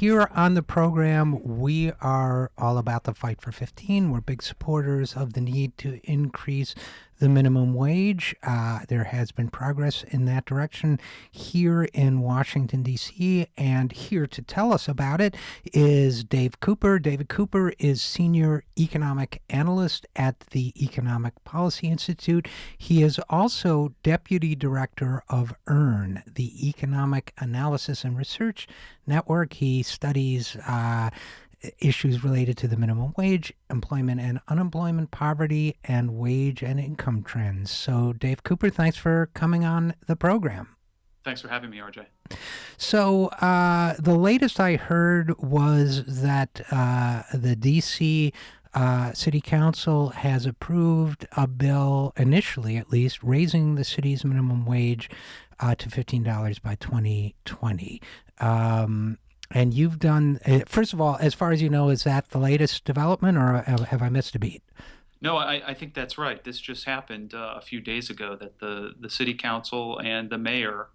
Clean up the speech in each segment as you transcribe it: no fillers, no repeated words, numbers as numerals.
here on the program, we are all about the fight for 15. We're big supporters of the need to increase the minimum wage. There has been progress in that direction here in Washington, D.C., and here to tell us about it is Dave Cooper. David Cooper is Senior Economic Analyst at the Economic Policy Institute. He is also Deputy Director of EARN, the Economic Analysis and Research Network. He studies issues related to the minimum wage, employment and unemployment, poverty, and wage and income trends. So, Dave Cooper, thanks for coming on the program. Thanks for having me, RJ. So, the latest I heard was that the D.C. City Council has approved a bill, initially at least, raising the city's minimum wage to $15 by 2020. And you've done, first of all, as far as you know, is that the latest development, or have I missed a beat? No, I think that's right. This just happened a few days ago that the city council and the mayor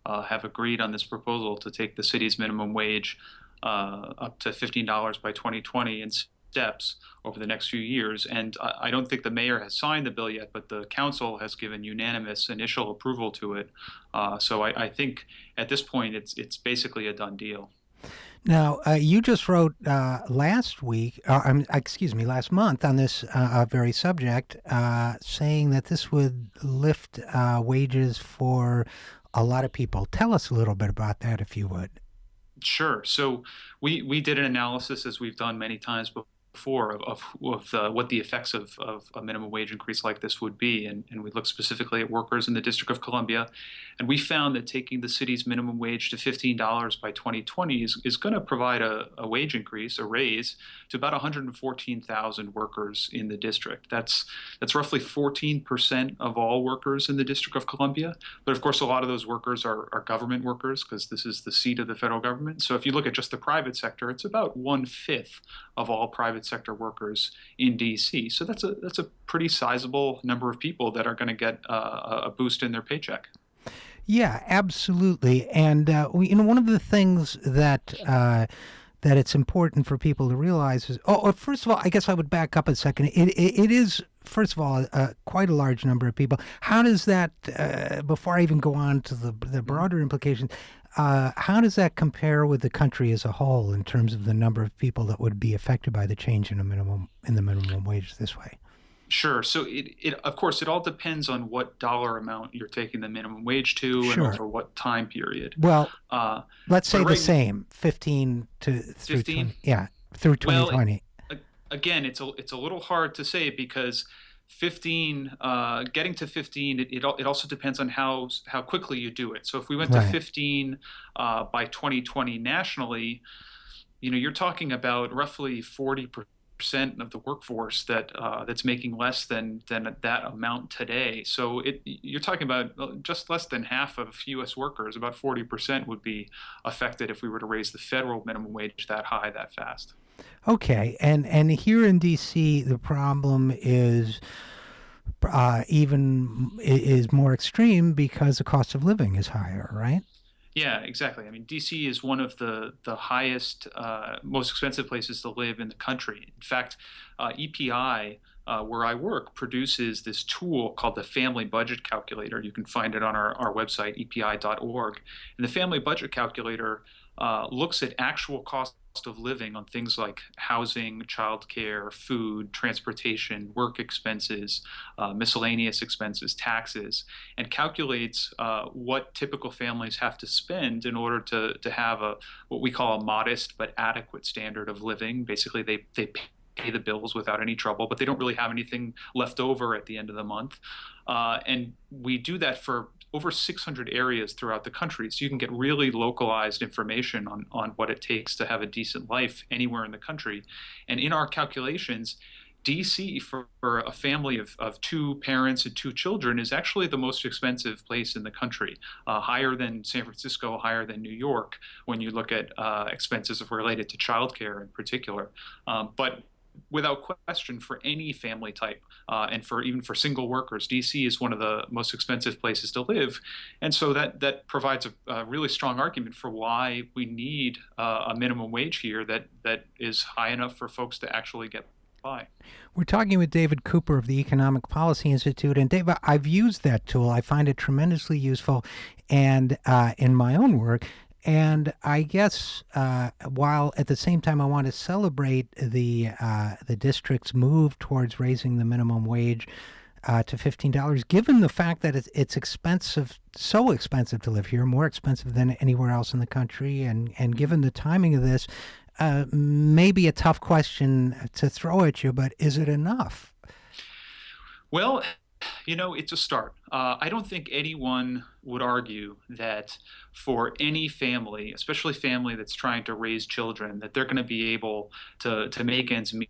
have agreed on this proposal to take the city's minimum wage up to $15 by 2020 in steps over the next few years. And I don't think the mayor has signed the bill yet, but the council has given unanimous initial approval to it. So I think at this point it's basically a done deal. Now, you just wrote last month on this very subject, saying that this would lift wages for a lot of people. Tell us a little bit about that, if you would. Sure. So we did an analysis, as we've done many times before, of what the effects of a minimum wage increase like this would be. And we looked specifically at workers in the District of Columbia. And we found that taking the city's minimum wage to $15 by 2020 is going to provide a wage increase, a raise, to about 114,000 workers in the district. That's roughly 14% of all workers in the District of Columbia. But of course, a lot of those workers are government workers, because this is the seat of the federal government. So if you look at just the private sector, it's about 1/5 of all private sector workers in DC. So that's a pretty sizable number of people that are going to get a boost in their paycheck. Yeah, absolutely. And one of the things that it's important for people to realize is, first of all, I guess I would back up a second. It is, first of all, quite a large number of people. How does that, before I even go on to the broader implications, how does that compare with the country as a whole in terms of the number of people that would be affected by the change in the minimum wage this way? Sure. So of course, it all depends on what dollar amount you're taking the minimum wage to, Sure. and over what time period. Well, let's say the same, 15 to 15? Through 2020. Well, again, it's a little hard to say, because 15, getting to 15, it also depends on how quickly you do it. So if we went to 15 by 2020 nationally, you're talking about roughly 40% of the workforce that's making less than that amount today. So you're talking about just less than half of U.S. workers. About 40% would be affected if we were to raise the federal minimum wage that high, that fast. Okay, and here in D.C., the problem is is more extreme because the cost of living is higher, right? Yeah, exactly. I mean, DC is one of the highest, most expensive places to live in the country. In fact, EPI, where I work, produces this tool called the Family Budget Calculator. You can find it on our website, epi.org. And the Family Budget Calculator looks at actual cost of living on things like housing, childcare, food, transportation, work expenses, miscellaneous expenses, taxes, and calculates what typical families have to spend in order to have what we call a modest but adequate standard of living. Basically, they pay the bills without any trouble, but they don't really have anything left over at the end of the month. And we do that for over 600 areas throughout the country. So you can get really localized information on what it takes to have a decent life anywhere in the country. And in our calculations, DC, for a family of two parents and two children, is actually the most expensive place in the country, higher than San Francisco, higher than New York, when you look at expenses related to childcare in particular. But without question, for any family type, and for even for single workers, DC is one of the most expensive places to live, and so that provides a really strong argument for why we need a minimum wage here that is high enough for folks to actually get by. We're talking with David Cooper of the Economic Policy Institute. And Dave, I've used that tool. I find it tremendously useful and in my own work. And I guess while at the same time I want to celebrate the district's move towards raising the minimum wage to $15, given the fact that it's expensive, so expensive to live here, more expensive than anywhere else in the country, and given the timing of this, maybe a tough question to throw at you, but is it enough? Well, it's a start. I don't think anyone would argue that for any family, especially family that's trying to raise children, that they're going to be able to make ends meet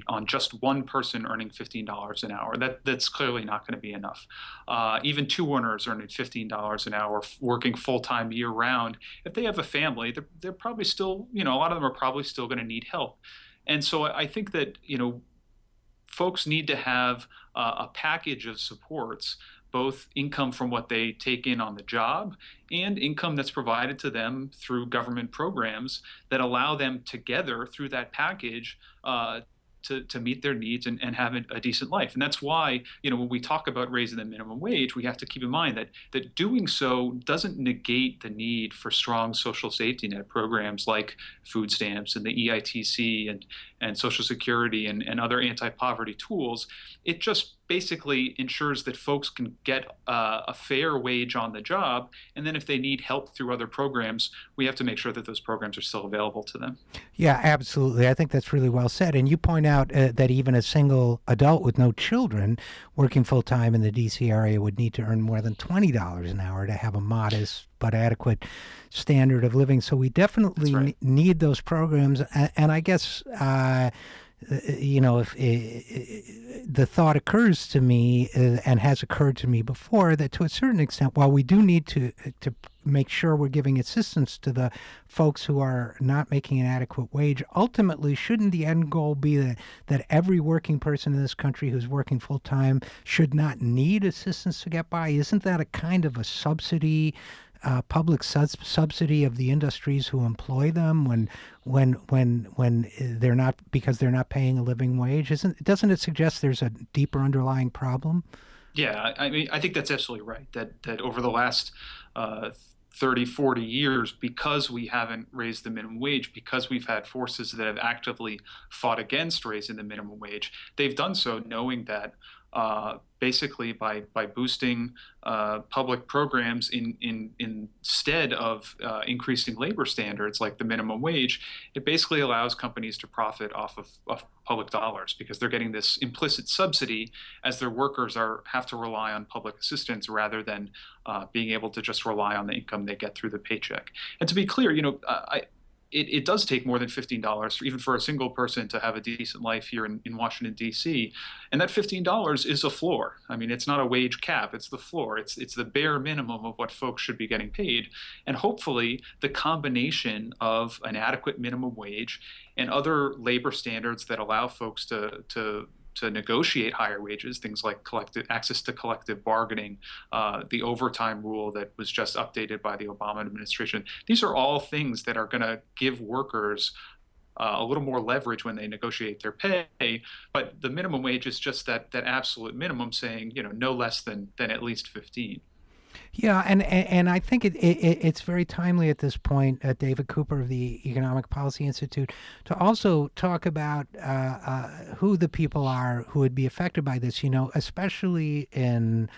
on just one person earning $15 an hour. That's clearly not going to be enough. Even two earners earning $15 an hour, working full time year round, if they have a family, they're probably still, a lot of them are probably still going to need help. And so I think that, folks need to have a package of supports, both income from what they take in on the job and income that's provided to them through government programs that allow them together through that package to meet their needs and have a decent life. And that's why, when we talk about raising the minimum wage, we have to keep in mind that doing so doesn't negate the need for strong social safety net programs like food stamps and the EITC and Social Security and other anti-poverty tools. It just basically ensures that folks can get a fair wage on the job. And then if they need help through other programs, we have to make sure that those programs are still available to them. Yeah, absolutely. I think that's really well said. And you point out that even a single adult with no children working full time in the DC area would need to earn more than $20 an hour to have a modest but adequate standard of living. So we definitely That's right. need those programs. And I guess if the thought occurs to me and has occurred to me before that to a certain extent, while we do need to make sure we're giving assistance to the folks who are not making an adequate wage, ultimately, shouldn't the end goal be that every working person in this country who's working full time should not need assistance to get by? Isn't that a kind of a subsidy? Public subsidy of the industries who employ them when they're not, because they're not paying a living wage? Doesn't it suggest there's a deeper underlying problem? Yeah, I mean, I think that's absolutely right. That over the last 30, 40 years, because we haven't raised the minimum wage, because we've had forces that have actively fought against raising the minimum wage, they've done so knowing that basically by boosting public programs instead of increasing labor standards like the minimum wage, it basically allows companies to profit off of public dollars because they're getting this implicit subsidy as their workers have to rely on public assistance rather than being able to just rely on the income they get through the paycheck. And to be clear, it does take more than $15 even for a single person to have a decent life here in Washington, D.C. And that $15 is a floor. I mean, it's not a wage cap, it's the floor. It's the bare minimum of what folks should be getting paid. And hopefully the combination of an adequate minimum wage and other labor standards that allow folks to negotiate higher wages, things like access to collective bargaining, the overtime rule that was just updated by the Obama administration. These are all things that are going to give workers a little more leverage when they negotiate their pay. But the minimum wage is just that absolute minimum, saying no less than at least 15. Yeah, and I think it's very timely at this point, David Cooper of the Economic Policy Institute, to also talk about who the people are who would be affected by this. Especially in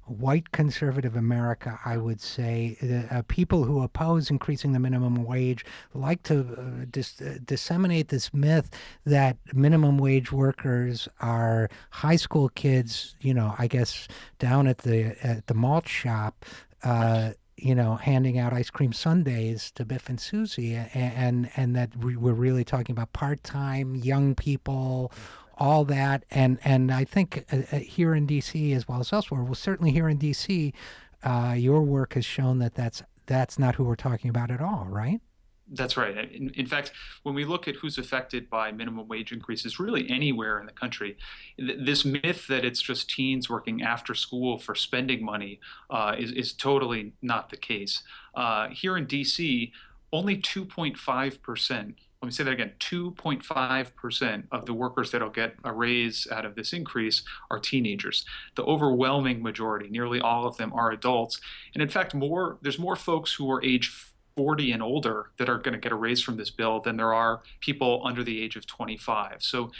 white conservative America, I would say people who oppose increasing the minimum wage like to disseminate this myth that minimum wage workers are high school kids, I guess down at the malt shop, handing out ice cream sundaes to Biff and Susie, and that we're really talking about part-time young people, all that. And I think here in D.C. as well as elsewhere, well, certainly here in D.C., your work has shown that that's not who we're talking about at all, right? That's right. In fact, when we look at who's affected by minimum wage increases, really anywhere in the country, this myth that it's just teens working after school for spending money is totally not the case. Here in DC, only 2.5%, let me say that again, 2.5% of the workers that'll get a raise out of this increase are teenagers. The overwhelming majority, nearly all of them, are adults. And in fact, there's more folks who are age 40 and older that are going to get a raise from this bill than there are people under the age of 25. So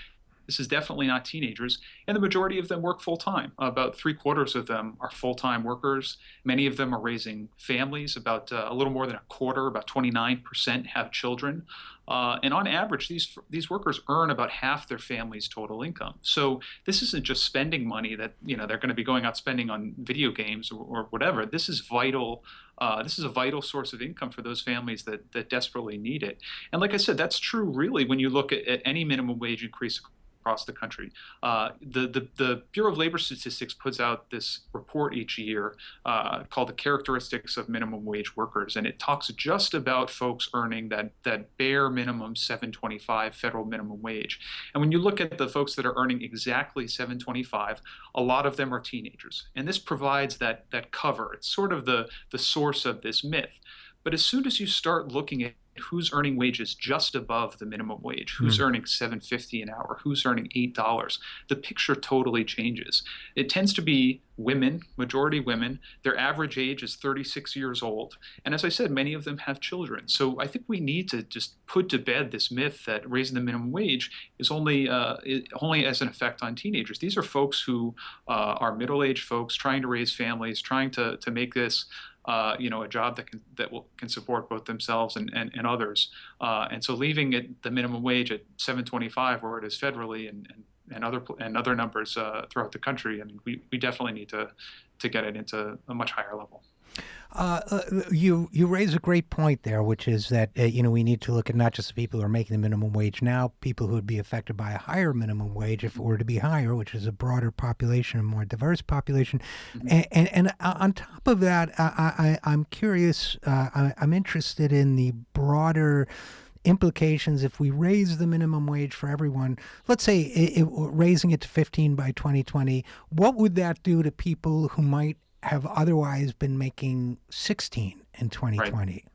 this is definitely not teenagers, and the majority of them work full time. About three-quarters of them are full time workers. Many of them are raising families. About a little more than a quarter, about 29%, have children. And on average, these workers earn about half their family's total income. So this isn't just spending money that they're going to be going out spending on video games or whatever. This is vital. This is a vital source of income for those families that desperately need it. And like I said, that's true really when you look at any minimum wage increase across the country. The Bureau of Labor Statistics puts out this report each year called the Characteristics of Minimum Wage Workers, and it talks just about folks earning that bare minimum 725 federal minimum wage. And when you look at the folks that are earning exactly 725, a lot of them are teenagers, and this provides that cover. It's sort of the source of this myth. But as soon as you start looking at who's earning wages just above the minimum wage, who's earning 7.50 an hour, who's earning $8, the picture totally changes. It tends to be women, majority women. Their average age is 36 years old. And as I said, many of them have children. So I think we need to just put to bed this myth that raising the minimum wage is only has an effect on teenagers. These are folks who are middle-aged folks trying to raise families, trying to make this a job that can support both themselves and others. And so leaving it the minimum wage at 725, where it is federally, and other numbers throughout the country, I mean, we definitely need to get it into a much higher level. You raise a great point there, which is that we need to look at not just the people who are making the minimum wage now, people who would be affected by a higher minimum wage if it were to be higher, which is a broader population, a more diverse population. And on top of that, I'm curious. I'm interested in the broader implications if we raise the minimum wage for everyone. Let's say raising it to 15 by 2020. What would that do to people who might have otherwise been making 16 in 2020? Right.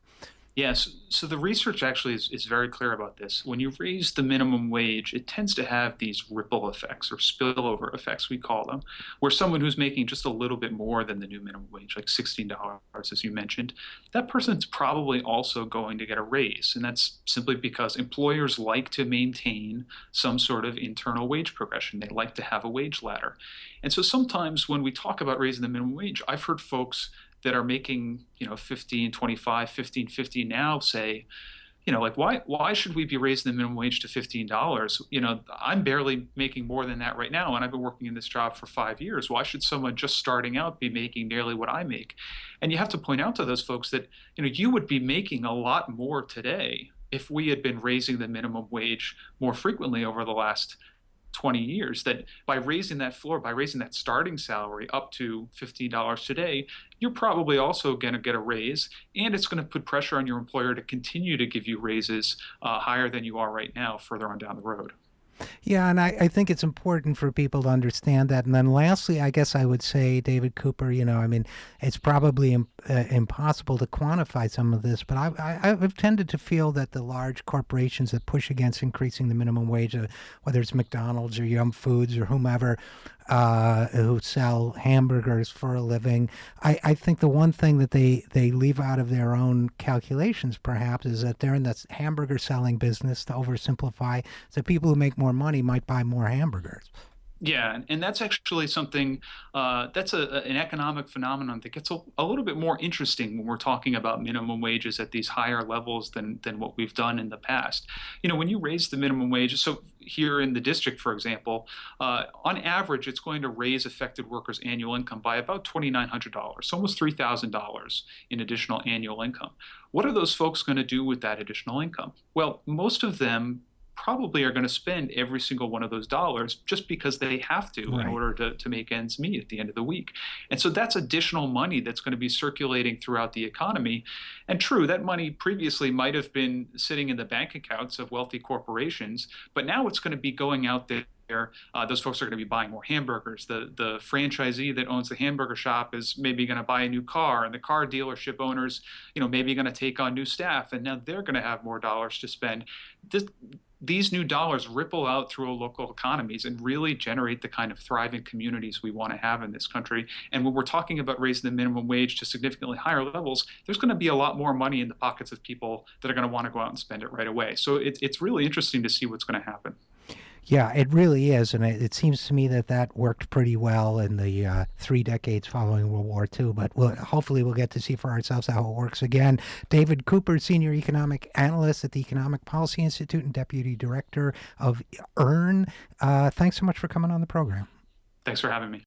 Yes. So the research actually is very clear about this. When you raise the minimum wage, it tends to have these ripple effects or spillover effects, we call them, where someone who's making just a little bit more than the new minimum wage, like $16, as you mentioned, that person's probably also going to get a raise. And that's simply because employers like to maintain some sort of internal wage progression. They like to have a wage ladder. And so sometimes when we talk about raising the minimum wage, I've heard folks that are making 15.25, 15.50 now say, like, why should we be raising the minimum wage to $15? I'm barely making more than that right now, and I've been working in this job for 5 years. Why should someone just starting out be making nearly what I make? And you have to point out to those folks that you would be making a lot more today if we had been raising the minimum wage more frequently over the last 20 years. That by raising that floor, by raising that starting salary up to $15 today, you're probably also going to get a raise, and it's going to put pressure on your employer to continue to give you raises higher than you are right now further on down the road. Yeah, and I think it's important for people to understand that. And then lastly, I guess I would say, David Cooper, I mean, it's probably impossible to quantify some of this, but I've tended to feel that the large corporations that push against increasing the minimum wage, whether it's McDonald's or Yum Foods or whomever, who sell hamburgers for a living, I think the one thing that they leave out of their own calculations, perhaps, is that they're in the hamburger selling business, to oversimplify, so people who make more money might buy more hamburgers. Yeah, and that's actually something that's an economic phenomenon that gets a little bit more interesting when we're talking about minimum wages at these higher levels than what we've done in the past. When you raise the minimum wage, so here in the district, for example, on average, it's going to raise affected workers' annual income by about $2,900, so almost $3,000 in additional annual income. What are those folks going to do with that additional income? Well, most of them probably are going to spend every single one of those dollars just because they have to in Right. order to make ends meet at the end of the week. And so that's additional money that's going to be circulating throughout the economy. And true, that money previously might have been sitting in the bank accounts of wealthy corporations, but now it's going to be going out there. Those folks are going to be buying more hamburgers. The franchisee that owns the hamburger shop is maybe going to buy a new car, and the car dealership owners, maybe going to take on new staff, and now they're going to have more dollars to spend. This, these new dollars ripple out through local economies and really generate the kind of thriving communities we want to have in this country. And when we're talking about raising the minimum wage to significantly higher levels, there's going to be a lot more money in the pockets of people that are going to want to go out and spend it right away. So it's really interesting to see what's going to happen. Yeah, it really is, and it seems to me that that worked pretty well in the 3 decades following World War II. But hopefully we'll get to see for ourselves how it works again. David Cooper, Senior Economic Analyst at the Economic Policy Institute and Deputy Director of EARN. Thanks so much for coming on the program. Thanks for having me.